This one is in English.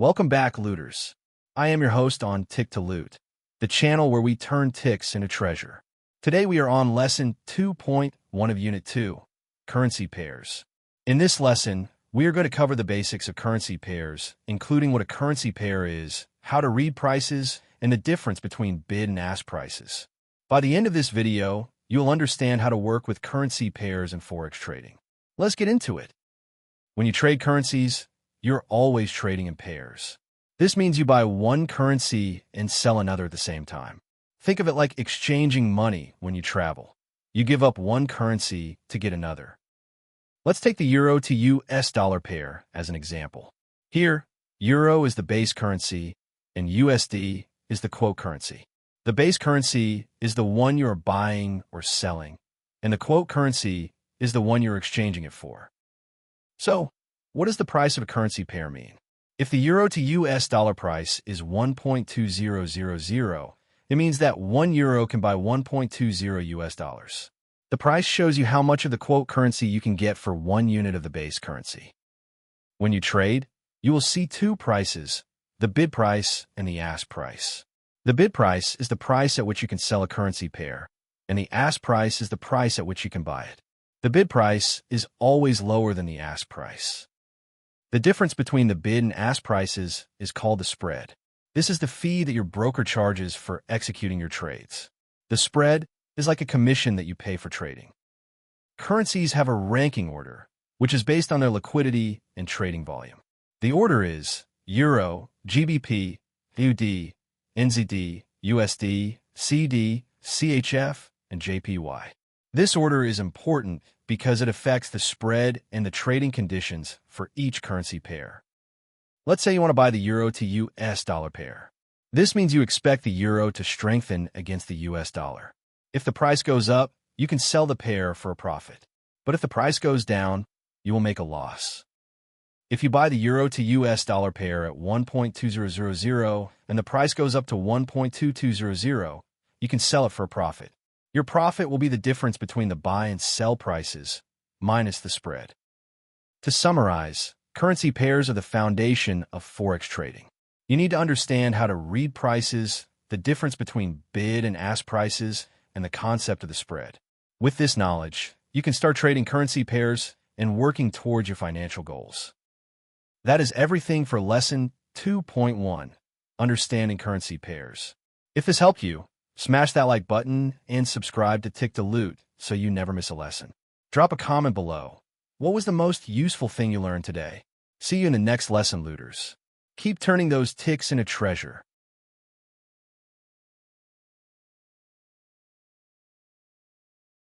Welcome back, looters. I am your host on Tick to Loot, the channel where we turn ticks into treasure. Today we are on Lesson 2.1 of Unit 2, Currency Pairs. In this lesson, we are going to cover the basics of currency pairs, including what a currency pair is, how to read prices, and the difference between bid and ask prices. By the end of this video, you'll understand how to work with currency pairs in Forex trading. Let's get into it. When you trade currencies, you're always trading in pairs. This means you buy one currency and sell another at the same time. Think of it like exchanging money when you travel. You give up one currency to get another. Let's take the euro to US dollar pair as an example. Here, euro is the base currency and USD is the quote currency. The base currency is the one you are buying or selling, and the quote currency is the one you're exchanging it for. So, what does the price of a currency pair mean? If the euro to US dollar price is 1.2000, it means that 1 euro can buy 1.20 US dollars. The price shows you how much of the quote currency you can get for 1 unit of the base currency. When you trade, you will see two prices, the bid price and the ask price. The bid price is the price at which you can sell a currency pair, and the ask price is the price at which you can buy it. The bid price is always lower than the ask price. The difference between the bid and ask prices is called the spread. This is the fee that your broker charges for executing your trades. The spread is like a commission that you pay for trading. Currencies have a ranking order, which is based on their liquidity and trading volume. The order is Euro, GBP, AUD, NZD, USD, CD, CHF, and JPY. This order is important because it affects the spread and the trading conditions for each currency pair. Let's say you want to buy the euro to US dollar pair. This means you expect the euro to strengthen against the US dollar. If the price goes up, you can sell the pair for a profit. But if the price goes down, you will make a loss. If you buy the euro to US dollar pair at 1.2000 and the price goes up to 1.2200, you can sell it for a profit. Your profit will be the difference between the buy and sell prices, minus the spread. To summarize, currency pairs are the foundation of Forex trading. You need to understand how to read prices, the difference between bid and ask prices, and the concept of the spread. With this knowledge, you can start trading currency pairs and working towards your financial goals. That is everything for Lesson 2.1, Understanding Currency Pairs. If this helped you, smash that like button and subscribe to Tick to Loot so you never miss a lesson. Drop a comment below. What was the most useful thing you learned today? See you in the next lesson, looters. Keep turning those ticks into treasure.